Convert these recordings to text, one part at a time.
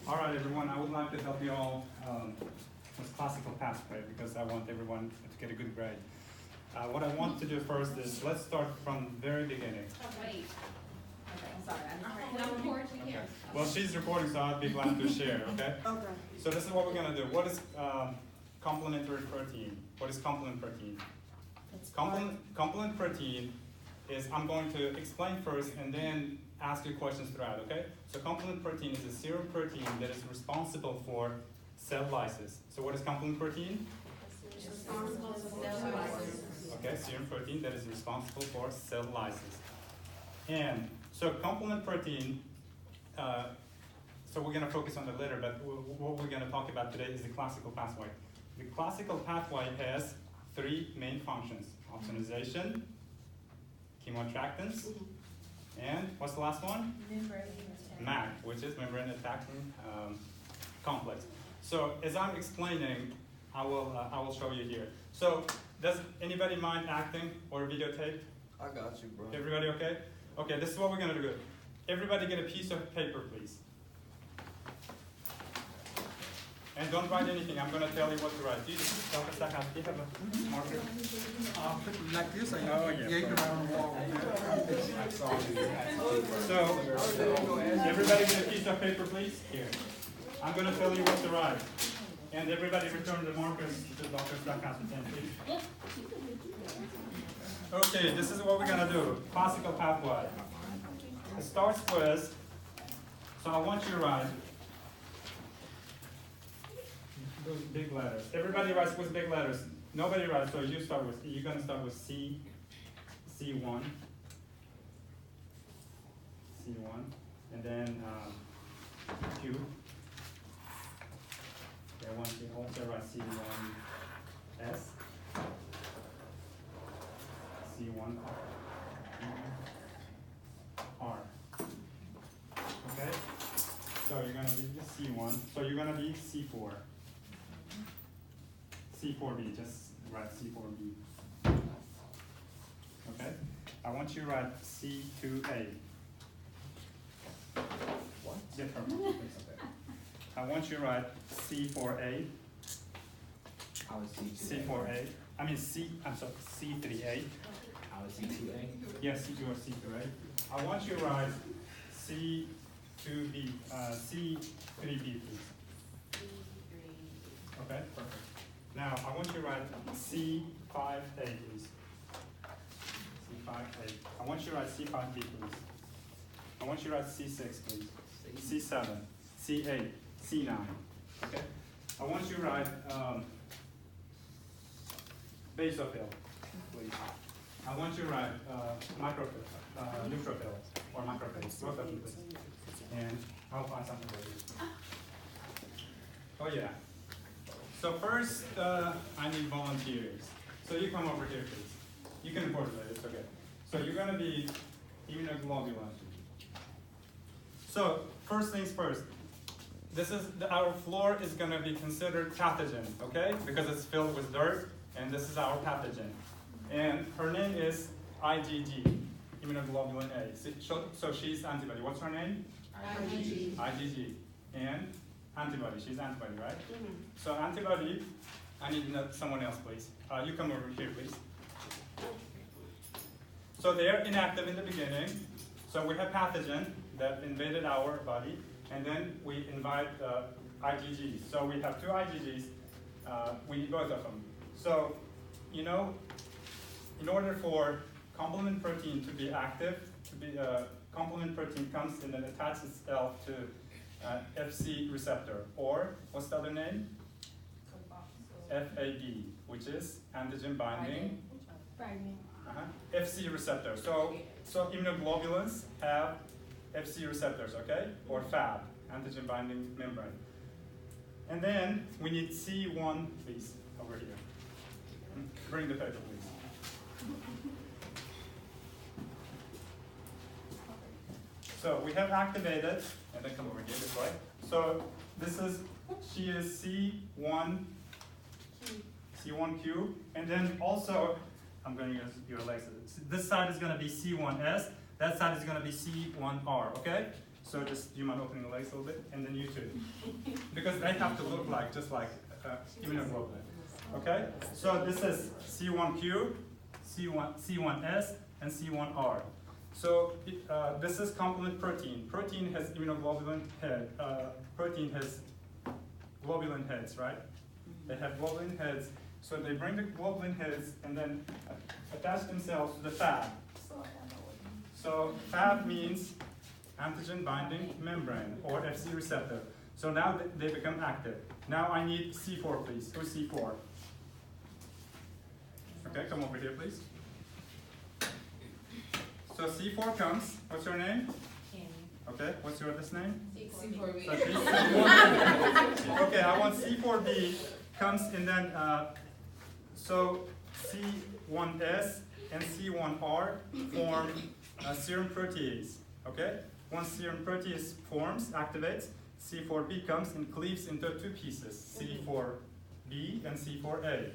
All right, everyone, I would like to help you all with classical pathway because I want everyone to get a good grade. What I want to do first is let's start from the very beginning. Oh, wait. Okay, I'm sorry. Can I record you here? Well, she's recording, so I'd be glad to share, okay? Okay. So this is what we're going to do. What is complementary protein? What is complement protein? Complement protein is, I'm going to explain first and then ask you questions throughout, okay? So complement protein is a serum protein that is responsible for cell lysis. So what is complement protein? Responsible for cell lysis. Okay, serum protein that is responsible for cell lysis. And so complement protein, so we're going to focus on the later, but what we're going to talk about today is the classical pathway. The classical pathway has three main functions: opsonization, chemoattractance, and what's the last one? MAC, which is membrane attaching complex. So as I'm explaining, I will show you here. So does anybody mind acting or videotape? I got you, bro. Everybody okay? Okay, this is what we're gonna do. Everybody get a piece of paper, please. And don't write anything. I'm gonna tell you what to write. Do you have a marker? Like this, I Oh, yeah. Yeah, you can write on the wall. So everybody get a piece of paper, please. Here. I'm gonna tell you what to write. And everybody return the markers to Dr. Stacca's please. Okay, this is what we're gonna do. Classical pathway. It starts with, so I want you to write those big letters. Everybody writes with big letters. Nobody writes, so you start with, you're gonna start with C, C1, C1, and then Q. Okay, I want you to also write C1S, C1 R. Okay? So you're gonna be C1, so you're gonna be C4. C4B, just write C4B. Okay? I want you to write C2A. What? Get her marker, please. Okay. I want you to write C4A. I was C2A. C4A. I mean I'm sorry, C3A. I was C2A. Yes, C2 or C3A. I want you to write C2B, C3B, please. Okay, perfect. Now, I want you to write C5A, please. C5A. I want you to write C5B, please. I want you to write C6, please. C7, C8, C9. Okay? I want you to write basophil, please. I want you to write neutrophil, or macrophage, both of you, please. And I'll find something for you. Oh, yeah. So first, I need volunteers. So you come over here, please. You can report later, it's okay. So you're gonna be immunoglobulin. So first things first. This is our floor is gonna be considered pathogen, okay? Because it's filled with dirt, and this is our pathogen. And her name is IgG, immunoglobulin A. So she's antibody. What's her name? IgG. IgG. And antibody. She's antibody, right? So antibody, I need someone else, please. You come over here, please. So they're inactive in the beginning. So we have pathogen that invaded our body, and then we invite IgGs. So we have two IgGs. We need both of them. So, you know, in order for complement protein to be active, complement protein comes and then attaches itself to FC receptor, or what's the other name? FAB, which is antigen binding FC receptor. So immunoglobulins have FC receptors, okay? Or FAB, antigen binding membrane. And then we need C1, please, over here. Bring the paper, please. So we have activated, and then come over here this way. So this is, she is C1Q, and then also, I'm going to use your legs. This side is going to be C1S, that side is going to be C1R, okay? So just, do you mind opening the legs a little bit? And then you too. Because they have to look like, just like immunoglobulin. Okay? So this is C1Q, C1S, and C1R. So this is complement protein. Protein has immunoglobulin head. Protein has globulin heads, right? They have globulin heads. So they bring the globulin heads and then attach themselves to the Fab. So Fab means antigen binding membrane, or Fc receptor. So now they become active. Now I need C4, please. Who's C4? Okay, come over here, please. So C4 comes. What's your name? Okay, what's your this name? C4B. So she's C4. Okay, I want C4B comes and then, so C1S and C1R form serum protease, okay? Once serum protease forms, activates, C4B comes and cleaves into two pieces, C4B and C4A.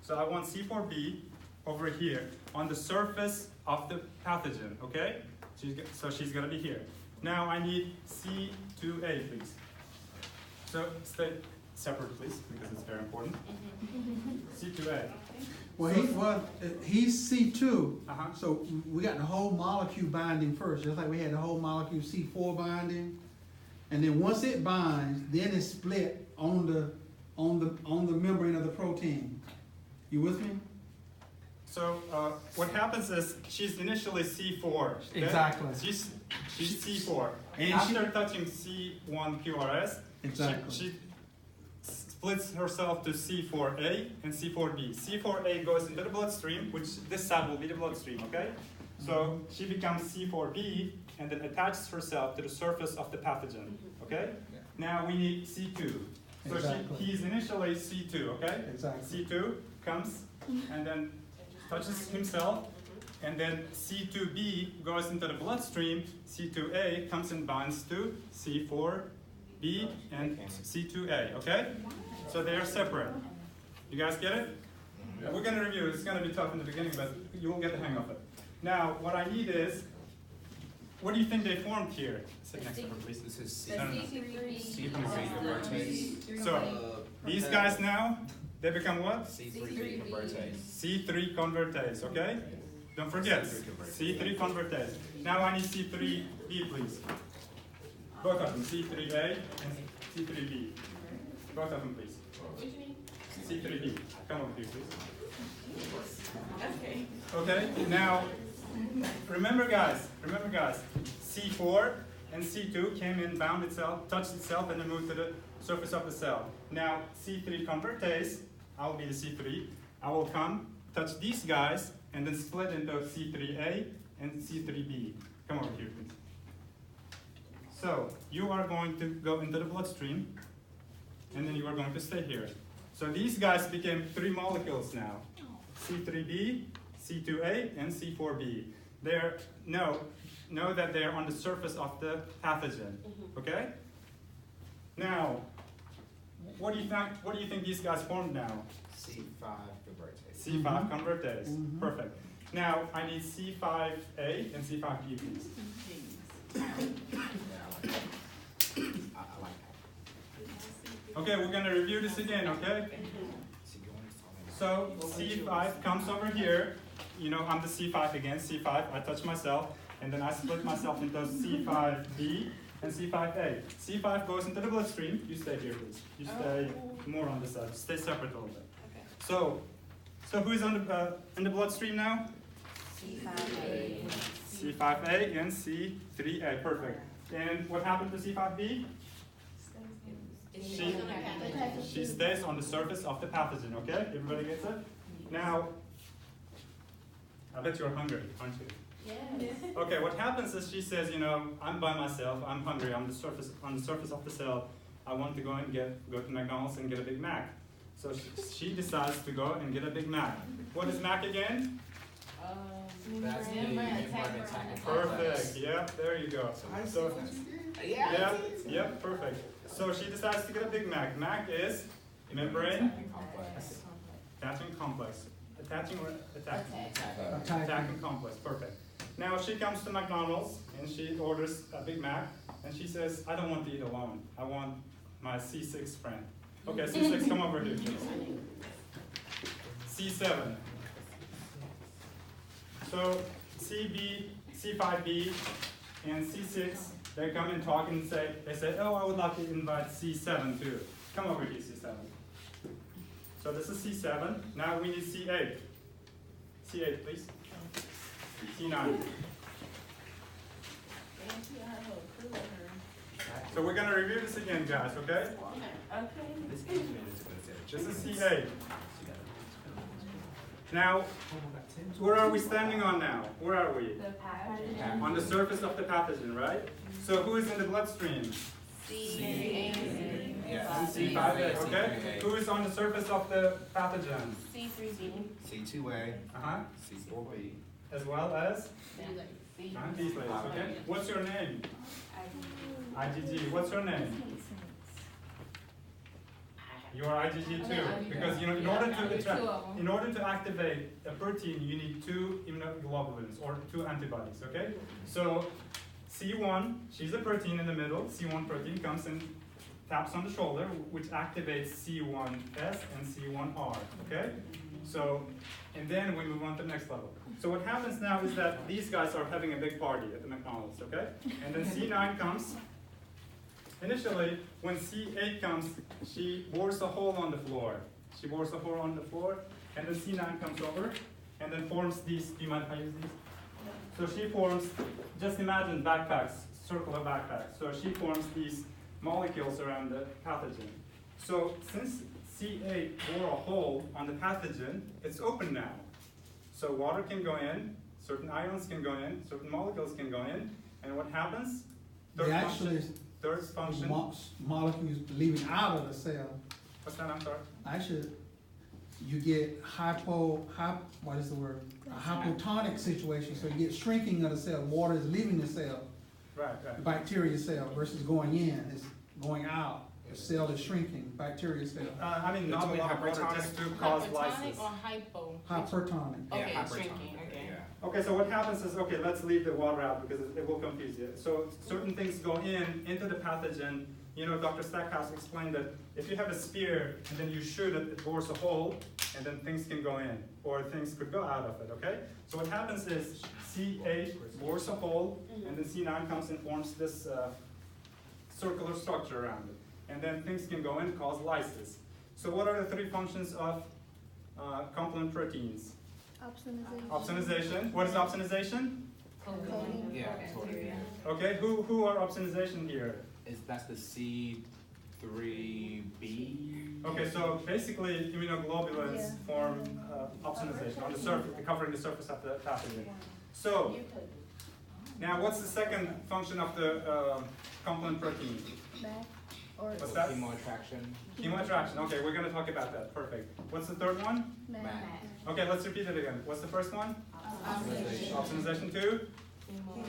So I want C4B over here on the surface of the pathogen, okay? So she's gonna be here. Now I need C2A, please. So stay separate, please, because it's very important. C2A. Well, he's C2, Uh-huh. so we got the whole molecule binding first, just like we had the whole molecule C4 binding. And then once it binds, then it's split on the membrane of the protein. You with me? So what happens is she's initially C4. Okay? Exactly. She's C4. And after touching C1QRS, Exactly. she splits herself to C4A and C4B. C4A goes into the bloodstream, which this side will be the bloodstream, okay? So she becomes C4B and then attaches herself to the surface of the pathogen, okay? Now we need C2. So Exactly. he's initially C2, okay? Exactly. C2 comes and then touches himself, and then C2B goes into the bloodstream, C2A comes and binds to C4B and C2A, okay? So they are separate. You guys get it? Yeah. We're gonna review, it's gonna be tough in the beginning, but you will get the hang of it. Now, what I need is, what do you think they formed here? Sit next to her, please. This is C. No, no, no. C3 convertase. So, these guys now, they become what? C3 convertase. C3 convertase, okay? Don't forget, C3 convertase. Now I need C3B, please. Both of them, C3A and C3B. Both of them, please. C3B. Come over here, please. Okay. Okay, now, remember guys, C4 and C2 came in, bound itself, touched itself, and then moved to the surface of the cell. Now, C3 convertase, I'll be the C3, I will come, touch these guys, and then split into C3A and C3B. Come over here, please. So, you are going to go into the bloodstream, and then you are going to stay here. So these guys became three molecules now. C3B, C2A, and C4B. Know that they're on the surface of the pathogen, okay? Now, what do you think these guys formed now? C5 convertase. C5 convertase, perfect. Now, I need C5A and C5B, please. Yeah, I like that. Okay, we're gonna review this again, okay? So, C5 comes over here. You know, I'm the C5 again, C5, I touch myself, and then I split myself into C5B and C5A. C5 goes into the bloodstream. You stay here, please. You stay more on the side. Stay separate a little bit. Okay. So who is on the in the bloodstream now? C5A. C5A and C3A. Perfect. And what happened to C5B? She stays on the surface of the pathogen. Okay, everybody gets it? Now, I bet you're hungry, aren't you? Yes. Okay, what happens is she says, you know, I'm by myself, I'm hungry, I'm on the surface of the cell, I want to go and go to McDonald's and get a Big Mac. So she decides to go and get a Big Mac. What is Mac again? That's the membrane attacking complex. Perfect, yeah, there you go. So, yeah, perfect. So she decides to get a Big Mac. Mac is membrane Attacking complex. attaching complex, perfect. Now she comes to McDonald's and she orders a Big Mac, and she says, I don't want to eat alone. I want my C6 friend. Okay, C6, come over here, please. C7. So C5B, and C6, they come and talk and say, oh, I would like to invite C7 too. Come over here, C7. So this is C7. Now we need C8. C8, please. C9. So we're going to review this again, guys, okay? This is C8. Now, where are we standing on now? Where are we? The pathogen. On the surface of the pathogen, right? So who is in the bloodstream? C5A, okay? Who is on the surface of the pathogen? C3B. C2A, Uh-huh. C4B. As well as? These ladies, okay? What's your name? IgG. What's your name? You are IgG too, because in order to activate a protein, you need 2 immunoglobulins or 2 antibodies. Okay, so C1, she's a protein in the middle. C1 protein comes and taps on the shoulder, which activates C1s and C1R. Okay, so and then we move on to the next level. So what happens now is that these guys are having a big party at the McDonald's. Okay, and then C9 comes. Initially, when C8 comes, she bores a hole on the floor. She bores a hole on the floor, and then C9 comes over, and then forms these. Do you mind if I use these? So she forms, just imagine backpacks, circular backpacks. So she forms these molecules around the pathogen. So since C8 bore a hole on the pathogen, it's open now. So water can go in, certain ions can go in, certain molecules can go in, and what happens? Third function. Molecules leaving out of the cell. What's that? I'm sorry. Actually, you get what is the word? A hypotonic situation. So you get shrinking of the cell. Water is leaving the cell. Right. The bacteria cell versus going in. It's going out. The cell is shrinking. Bacteria cell. I mean, not a lot of water just to cause lysis. Hypertonic or hypo? Hypertonic. Okay, Yeah, shrinking, hypertonic, okay. yeah. Okay, so what happens is, okay, let's leave the water out because it will confuse you. So certain things go into the pathogen. Dr. Stackhouse explained that if you have a spear and then you shoot it, it bores a hole, and then things can go in, or things could go out of it, okay? So what happens is C8 bores a hole, and then C9 comes and forms this circular structure around it. And then things can go in, cause lysis. So what are the 3 functions of complement proteins? Opsonization. What is opsonization? Coding. Yeah, totally. Okay, who are opsonization here? That's the C3B. Okay, so basically immunoglobulins form opsonization on the surface, covering the surface of the pathogen. So now what's the second function of the complement protein? What's that? Chemoattraction. Chemoattraction. Okay, we're going to talk about that. Perfect. What's the third one? Okay, let's repeat it again. What's the first one? Opsonization 2?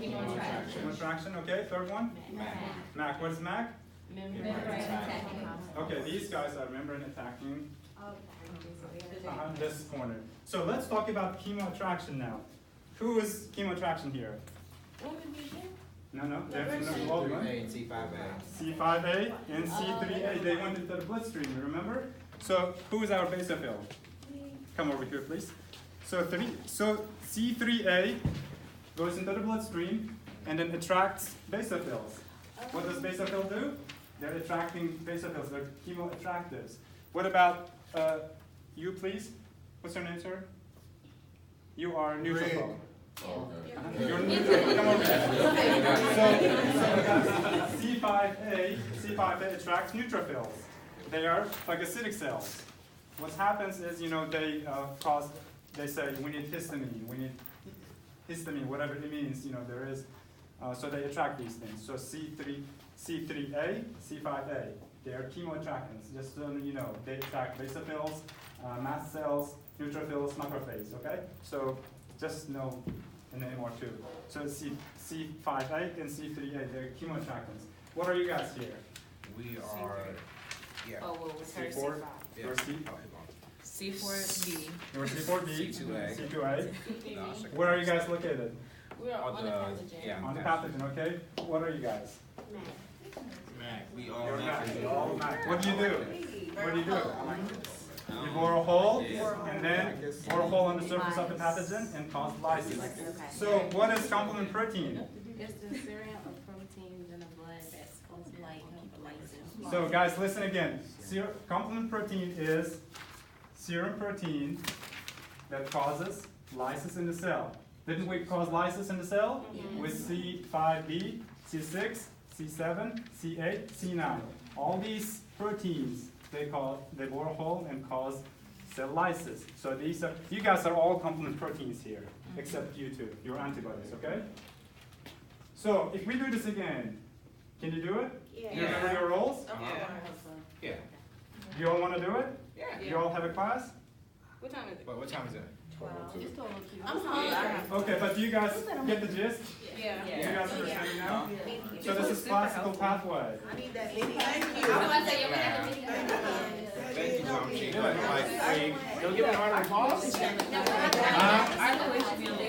Chemoattraction. Okay, third one? MAC. What is MAC? Okay, these guys are membrane attacking this corner. So let's talk about chemoattraction now. Who is chemoattraction here? No, there's immunoglobulin. C3A and C5A. C5A and C3A, they went into the bloodstream, you remember? So who is our basophil? Come over here, please. So C3A goes into the bloodstream and then attracts basophils. What does basophil do? They're attracting basophils, they're chemoattractives. What about you, please? What's your name, sir? You are neutrophil. You're neutral. Come over here. So C5A attracts neutrophils. They are phagocytic cells. What happens is, they say we need histamine, whatever it means, there is. So they attract these things. So C3A, C5A, they are chemoattractants. Just so you know, they attract basophils, mast cells, neutrophils, macrophages. Okay, so just know and then more too. So C5A and C3A, they're chemoattractants. What are you guys here? We are, yeah. Oh, well, it's her C4. C5. You're C4B. You're C4B. C2A. C2A. Where are you guys located? We're on the pathogen. Yeah. On the pathogen, okay? What are you guys? Mac, we all You're Mac. Mac. You're all Mac. What do you do? What do you do? You bore a hole, and then bore a hole on the surface of the pathogen and cause lysis. So what is complement protein? It's the serum of proteins in the blood that's supposed to like help lysis. So guys, listen again. Complement protein is serum protein that causes lysis in the cell. Didn't we cause lysis in the cell? With C5b, C6, C7, C8, C9. All these proteins, they bore a hole and cause cell lysis. So you guys are all complement proteins here, except you two, your antibodies, okay? So if we do this again, can you do it? Yeah. You remember your roles? Yeah. You all want to do it? Yeah. You all have a class? What time is it? What time is it? It's total two. I'm hungry. Okay, but do you guys get the gist? Yeah. Do you guys understand now? So this is classical pathway. I need that mini. Thank you. I'm about to say, you're gonna have to meet Thank you, Tom. Do it. Don't give me a round of applause. I know it should be on there.